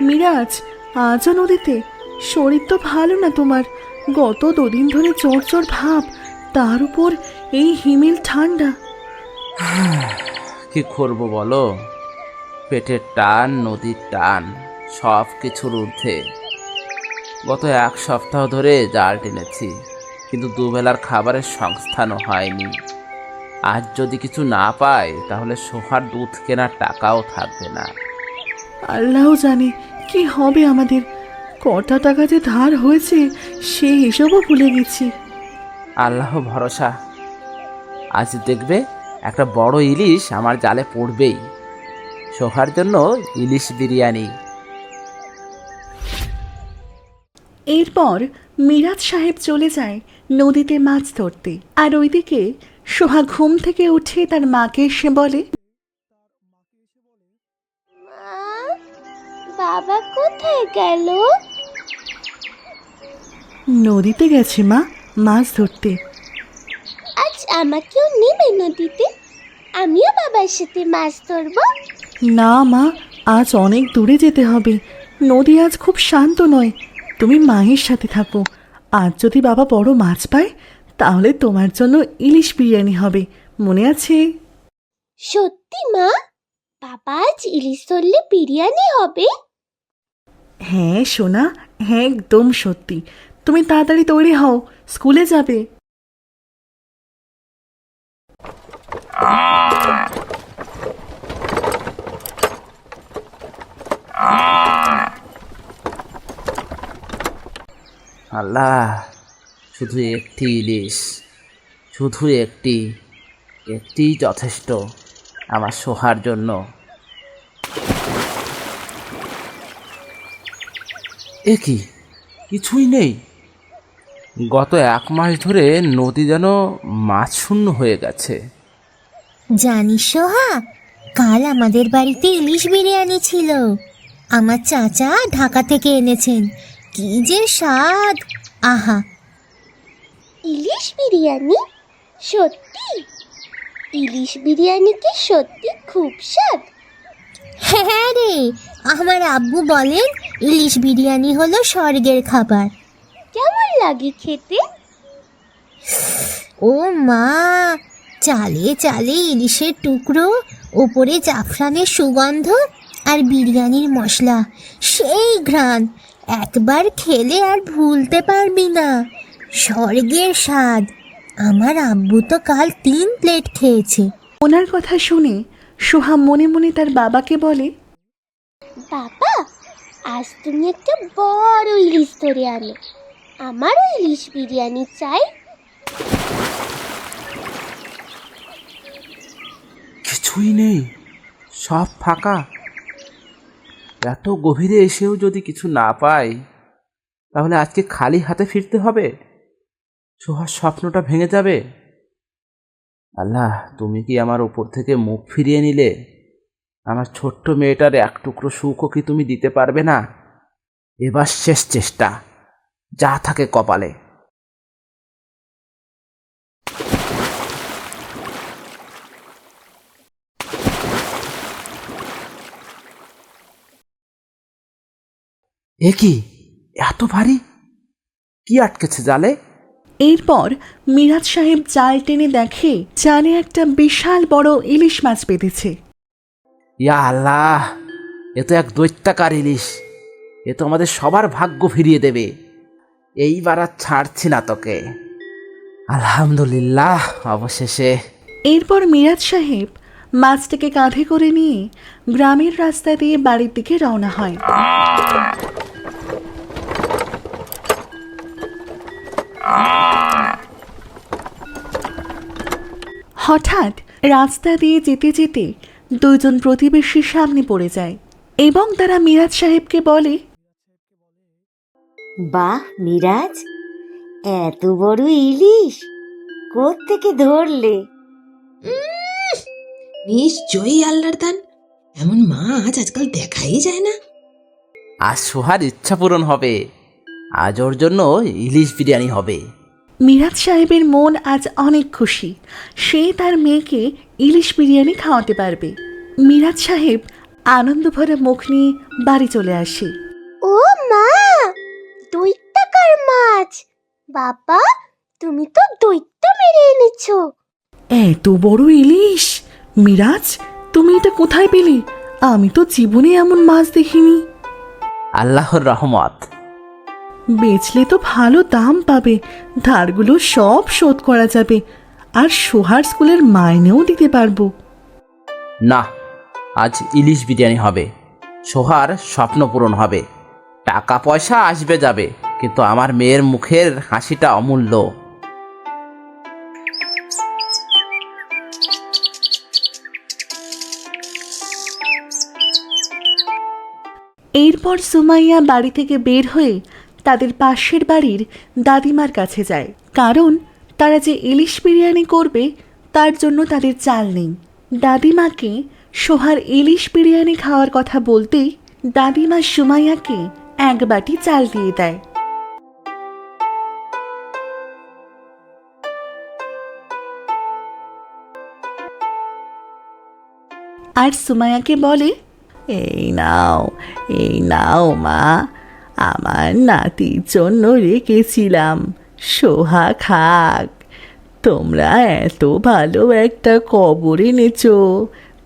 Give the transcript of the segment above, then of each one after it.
মিরাজ, আজও নদীতে? শরীর তো ভালো না তোমার। গত দুদিন ধরে জ্বর জ্বর ভাব, তার উপর এই হিমেল ঠান্ডা। কি করব বলো, পেটের টান, নদীর টান, সব কিছুর ঊর্ধ্বে। গত এক সপ্তাহ ধরে জাল টেনেছি, কিন্তু দুবেলার খাবারের সংস্থানও হয়নি। আজ যদি কিছু না পাই তাহলে সোহার দুধ কেনার টাকাও থাকবে না। আল্লাহ জানে কি হবে আমাদের। কটা টাকা যে ধার হয়েছে সেই হিসেবও ভুলে গেছি। আল্লাহ ভরসা, আজ দেখবে একটা বড় ইলিশ আমার জালে পড়বেই। সোহার জন্য ইলিশ বিরিয়ানি। এরপর মিরাজ সাহেব চলে যায় নদীতে মাছ ধরতে। আর ওইদিকে সোহা ঘুম থেকে উঠে তার মাকে এসে বলে, মা, বাবা কোথায় গেল? নদীতে গেছে মা, মাছ ধরতে। আজ আমাকেও নেবে নদীতে? আমিও বাবার সাথে মাছ ধরবো। না মা, আজ অনেক দূরে যেতে হবে। নদী আজ খুব শান্ত নয়। তুমি মায়ের সাথে থাকো। আজ যদি বাবা বড় মাছ পায় তাহলে তোমার জন্য ইলিশ বিরিয়ানি হবে, মনে আছে? সত্যি মা? বাবা আজ ইলিশ ধরলে বিরিয়ানি হবে? হ্যাঁ সোনা, হ্যাঁ একদম সত্যি। তুমি তাড়াতাড়ি তৈরি হও, স্কুলে যাবে। আল্লাহ, শুধু একটি ইলিশ, শুধু একটি যথেষ্ট আমার সোহার জন্য। এ কি, কিছুই নেই। গত এক মাস ধরে নদী যেন মাছ শূন্য হয়ে গেছে। জানিস সোহা, কাল আমাদের বাড়িতে ইলিশ বিরিয়ানি ছিল। আমার চাচা ঢাকা থেকে এনেছেন। কি যে স্বাদ! আহা! ইলিশ বিরিয়ানি? সত্যি? ইলিশ বিরিয়ানি কি সত্যি খুব স্বাদ? হ্যাঁ রে, আমার আব্বু বলেন ইলিশ বিরিয়ানি হলো স্বর্গের খাবার। কেমন লাগে খেতে? ও মা, চালে চালে ইলিশের টুকরো, ওপরে জাফরানের সুগন্ধ আর বিরিয়ানির মশলা, সেই ঘ্রাণ একবার খেলে আর ভুলতে পারবি না। স্বর্গের স্বাদ। আমার আব্বু তো কাল 3 প্লেট খেয়েছে। ওনার কথা শুনে সোহা মনে মনে তার বাবাকে বলে, বাবা, আজ তুমি একটা বড় ইলিশ ধরে আনো। আমারও ইলিশ বিরিয়ানি চাই। কিছুই নেই, সব ফাঁকা। এত গভীরে এসেও যদি কিছু না পাই তাহলে আজকে খালি হাতে ফিরতে হবে। সোহার স্বপ্নটা ভেঙে যাবে। আল্লাহ, তুমি কি আমার উপর থেকে মুখ ফিরিয়ে নিলে? আমার ছোট্ট মেয়েটার এক টুকরো সুখও কি তুমি দিতে পারবে না? এবার শেষ চেষ্টা, যা থাকে কপালে। এ কি, এত ভারী? কি আটকেছে জালে? এরপর মিরাজ সাহেব জাল টেনে দেখে জালে একটা বিশাল বড় ইলিশ মাছ বেঁধেছে। ইয়া আল্লাহ, এ তো এক দৈত্যাকার ইলিশ। এ তো আমাদের সবার ভাগ্য ফিরিয়ে দেবে। এইবার আর ছাড়ছি না তোকে। আলহামদুলিল্লাহ, অবশেষে। এরপর মিরাজ সাহেব মাছটাকে কাঁধে করে নিয়ে গ্রামের রাস্তা দিয়ে বাড়ির দিকে রওনা হয়। হঠাৎ রাস্তা দিয়ে যেতে যেতে দুইজন প্রতিবেশীর সামনে পড়ে যায় এবং তারা মিরাজ সাহেবকে বলে, বাহ মিরাজ, এত বড় ইলিশ কোত্থেকে ধরলে? নিশ্চয়ই আল্লাহর দান। এমন মাছ আজকাল দেখাই যায় না। আজ সোহার ইচ্ছা পূরণ হবে। আজ ওর জন্য ইলিশ বিরিয়ানি হবে। মিরাজ সাহেবের মন আজ অনেক খুশি। সে তার মেয়েকে ইলিশ বিরিয়ানি খাওয়াতে পারবে। মিরাজ সাহেব আনন্দ ভরা মুখ নিয়ে বাড়ি চলে আসে। ও মা, দৈত্যাকার মাছ! বাবা, তুমি তো দৈত্য মেরে এনেছো। এত বড় ইলিশ! মিরাজ, তুমি এটা কোথায় পেলে? আমি তো জীবনে এমন মাছ দেখিনি। আল্লাহর রহমত। বেচলে তো ভালো দাম পাবে, ধারগুলো সব শোধ করা যাবে, আর সোহার স্কুলের মাইনেও দিতে পারবো। না, আজ ইলিশ বিরিয়ানি হবে। সোহার স্বপ্ন পূরণ হবে। টাকা পয়সা আসবে যাবে, কিন্তু আমার মেয়ের মুখের হাসিটা অমূল্য। এরপর সুমাইয়া বাড়ি থেকে বের হয়ে তাদের পাশের বাড়ির দাদিমার কাছে যায়, কারণ তারা যে ইলিশ বিরিয়ানি করবে তার জন্য তাদের চাল নেই। দাদিমাকে সোহার ইলিশ বিরিয়ানি খাওয়ার কথা বলতেই দাদিমা সুমাইয়াকে এক বাটি চাল দিয়ে দেয়। আর সুমাইয়াকে বলে, এই নাও মা, আমার নাতির জন্য রেখেছিলাম, সোহা খাক। তোমরা এত ভালো একটা খবর এনেছো,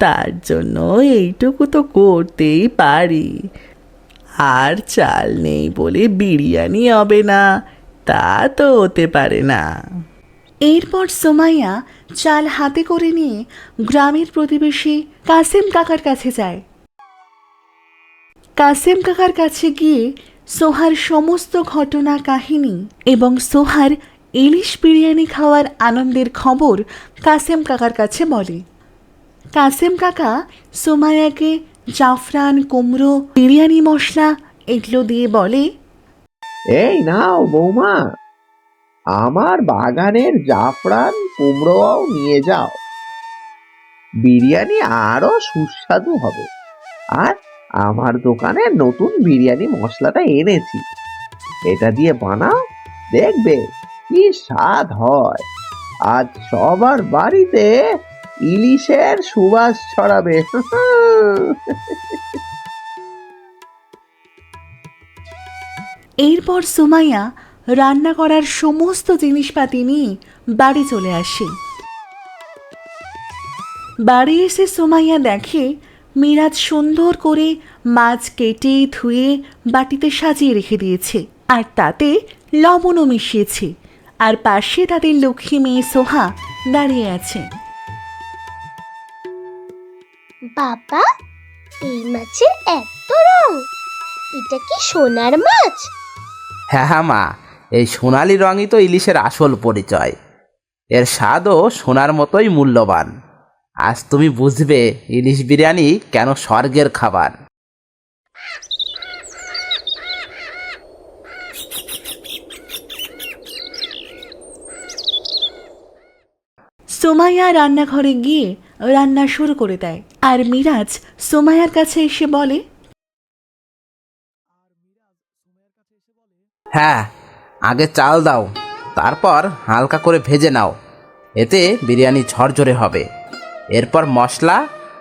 তার জন্য এইটুকু তো করতেই পারি। আর চাল নেই বলে বিরিয়ানি হবে না, তা তো হতে পারে না। এরপর সুমাইয়া চাল হাতে করে নিয়ে গ্রামের প্রতিবেশী কাসেম কাকার কাছে যায়। কাসেম কাকার কাছে গিয়ে সোহার সমস্ত ঘটনা কাহিনী এবং সোহার ইলিশ বিরিয়ানি খাওয়ার আনন্দের খবর কাসেম কাকার কাছে বলে। কাসেম কাকা সুমাইয়াকে জাফরান, কুমড়ো, বিরিয়ানি মশলা এগুলো দিয়ে বলে, এই নাও বৌমা, আমার বাগানের জাফরান কুমড়োও নিয়ে যাও। বিরিয়ানি আরো সুস্বাদু হবে। আর আমার দোকানে নতুন বিরিয়ানি মশলাটা এনেছি, এটা দিয়ে বানাও, দেখবে কি স্বাদ হয়। আজ সবার বাড়িতে ইলিশের সুবাস ছড়াবে। এরপর সুমাইয়া রান্না করার সমস্ত জিনিসপাতি নিয়ে বাড়ি চলে আসে। বাড়ি এসে সুমাইয়া দেখে মিরাজ সুন্দর করে মাছ কেটে ধুয়ে বাটিতে সাজিয়ে রেখে দিয়েছে, আর তাতে লবণও মিশিয়েছে। আর পাশে তাদের লক্ষ্মী মেয়ে সোহা দাঁড়িয়ে আছে। বাবা, এই মাছের এত রং! এটা কি সোনার মাছ? হ্যাঁ হ্যাঁ মা, এই সোনালি রঙই তো ইলিশের আসল পরিচয়। এর স্বাদও সোনার মতোই মূল্যবান। আজ তুমি বুঝবে ইলিশ বিরিয়ানি কেন স্বর্গের খাবার। সুমাইয়া রান্নাঘরে গিয়ে রান্না শুরু করে দেয়, আর মিরাজ সুমাইয়ার কাছে এসে বলে, হ্যাঁ, আগে চাল দাও, তারপর হালকা করে ভেজে নাও, এতে বিরিয়ানি ঝরঝরে হবে। এরপর মশলা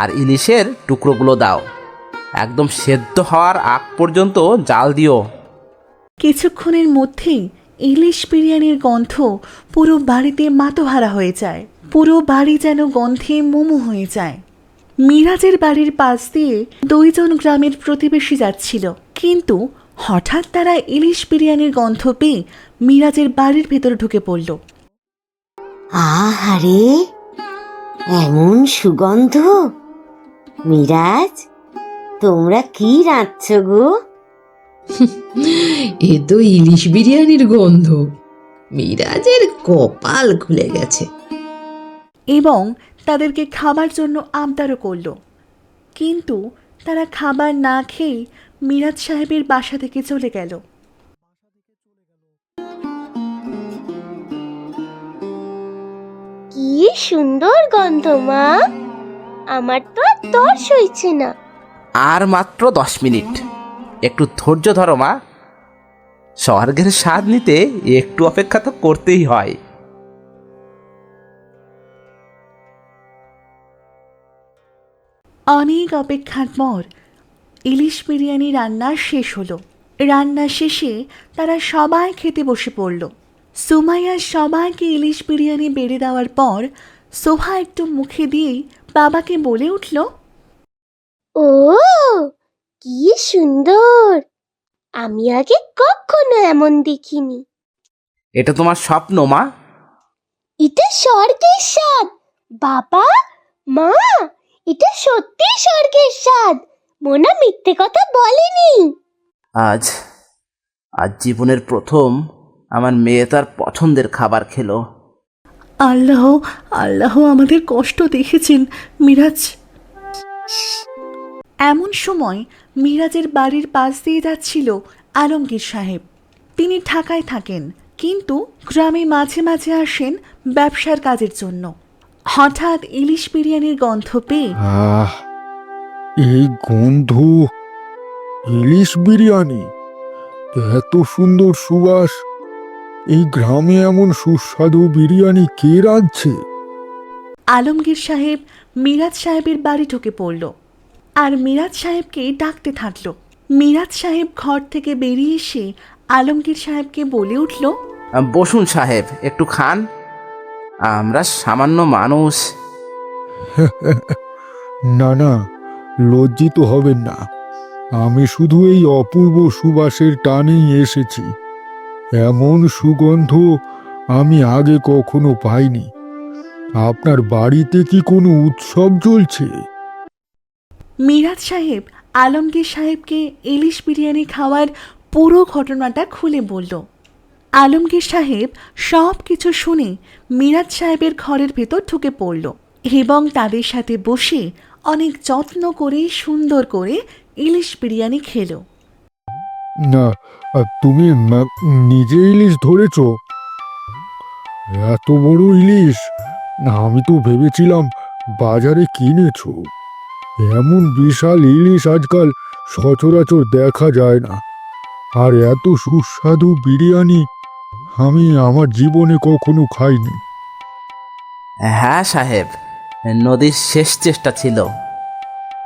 আর ইলিশের টুকরোগুলো দাও, একদম সেদ্ধ হওয়ার আগ পর্যন্ত জাল দিও। কিছুক্ষণের মধ্যেই ইলিশ বিরিয়ানির গন্ধ পুরো বাড়িতে মাতোহারা হয়ে যায়। পুরো বাড়ি যেন গন্ধে মোমো হয়ে যায়। মিরাজের বাড়ির পাশ দিয়ে দুইজন গ্রামের প্রতিবেশী যাচ্ছিল, কিন্তু হঠাৎ তারা ইলিশ বিরিয়ানির গন্ধ পেয়ে মিরাজের বাড়ির ভেতর ঢুকে পড়ল। আহারে, এমন সুগন্ধ! মিরাজ, তোমরা কি রাঁধছো গো? এ তো ইলিশ বিরিয়ানির গন্ধ। মিরাজের কপাল খুলে গেছে। এবং তাদেরকে খাবার জন্য আবদারও করল, কিন্তু তারা খাবার না খেয়ে মিরাজ সাহেবের বাসা থেকে চলে গেল। কি সুন্দর গন্ধ মা! আমার তো আর তর সইছে না। আর মাত্র 10 মিনিট, একটু ধৈর্য ধরো মা। স্বর্গের স্বাদ নিতে একটু অপেক্ষা তো করতেই হয়। অনেক অপেক্ষার পর ইলিশ বিরিয়ানি রান্না শেষ হলো। রান্না শেষে তারা সবাই খেতে বসে পড়ল। সুমাইয়া সবাইকে ইলিশ বিরিয়ানি বেড়ে দেওয়ার পর সোহা একটু মুখে দিয়েই বাবাকে বলে উঠল, ও কি সুন্দর, আমি আগে কখনো এমন দেখিনি। এটা তোমার স্বপ্ন মা? এটা স্বর্গের স্বাদ। বাবা, মা, এটা সত্যি স্বর্গের স্বাদ। মোনা মিথ্যে কথা বলেনি। আজ আজ জীবনের প্রথম আমার মেয়ে তার পছন্দের খাবার খেলো। আল্লাহ আল্লাহ আমাদের কষ্ট দেখেছেন মিরাজ। এমন সময় মিরাজের বাড়ির পাশ দিয়ে যাচ্ছিল আলমগীর সাহেব। তিনি ঢাকায় থাকেন, কিন্তু গ্রামে মাঝে মাঝে আসেন ব্যবসার কাজের জন্য। হঠাৎ ইলিশ বিরিয়ানির গন্ধ পেয়ে আহ, এই গন্ধ! ইলিশ বিরিয়ানি! এত সুন্দর সুবাস! এই গ্রামে এমন সুস্বাদু বিরিয়ানি কে রাঁধছে? আলমগীর সাহেব মিরাজ সাহেবের বাড়ি ঢুকে পড়ল আর মিরাজ সাহেবকে ডাকতে থাকল। মিরাজ সাহেব ঘর থেকে বেরিয়ে এসে আলমগীর সাহেবকে বলে উঠল, বসুন সাহেব, একটু খান। আমরা সামান্য মানুষ। না না, লজ্জিত হবেন না। আমি শুধু এই অপূর্ব সুবাসের টানেই এসেছি। এমন সুগন্ধ আমি আগে কখনো পাইনি। আপনার বাড়িতে কি কোনো উৎসব চলছে? মিরাজ সাহেব আলমগীর সাহেবকে ইলিশ বিরিয়ানি খাওয়ার পুরো ঘটনাটা খুলে বলল। আলমগীর সাহেব সব কিছু শুনে মিরাজ সাহেবের ঘরের ভেতর ঢুকে পড়ল এবং তাদের সাথে বসে অনেক যত্ন করে সুন্দর করে ইলিশ বিরিয়ানি খেলো। না, তুমি নিজে ইলিশ ধরেছ? এত বড় ইলিশ! না, আমি তো ভেবেছিলাম বাজারে কিনেছো। এমন বিশাল ইলিশ আজকাল সচরাচর দেখা যায় না। আর এত সুস্বাদু বিরিয়ানি আমি আমার জীবনে কখনো খাইনি। হ্যাঁ সাহেব, নদীর শেষ চেষ্টা ছিল।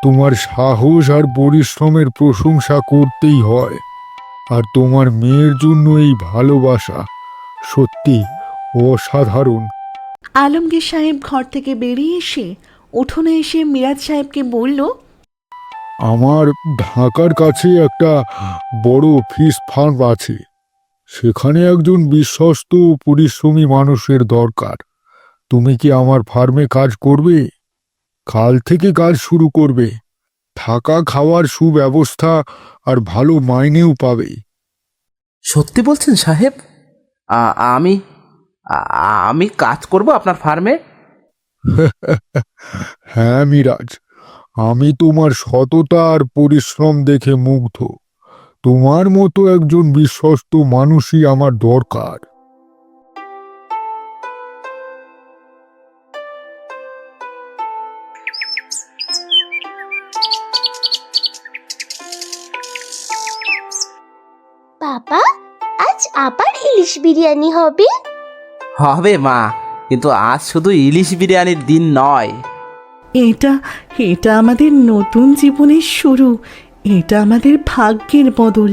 তোমার সাহস আর পরিশ্রমের প্রশংসা করতেই হয়। আর তোমার মেয়ের জন্য এই ভালোবাসা সত্যি অসাধারণ। আলমগীর সাহেব ঘর থেকে বেরিয়ে এসে উঠোনে এসে মিরাজ সাহেবকে বলল, আমার ঢাকার কাছে একটা বড় ফিশ ফার্ম আছে। সেখানে একজন বিশ্বস্ত ও পরিশ্রমী মানুষের দরকার। তুমি কি আমার ফার্মে কাজ করবে? কাল থেকে কাজ শুরু করবে। থাকা খাওয়ার সুব্যবস্থা আর ভালো মাইনেও পাবে। সত্যি বলছেন সাহেব? আমি আমি কাজ করব আপনার ফার্মে? হ্যাঁ মিরাজ, আমি তোমার সততা আর পরিশ্রম দেখে মুগ্ধ। তোমার মতো একজন বিশ্বস্ত মানুষই আমার দরকার। বাবা, আজ আবার ইলিশ বিরিয়ানি হবে? হবে মা, কিন্তু আজ শুধু ইলিশ বিরিয়ানির দিন নয়। এটা এটা আমাদের নতুন জীবনের শুরু। এটা আমাদের ভাগ্যের বদল।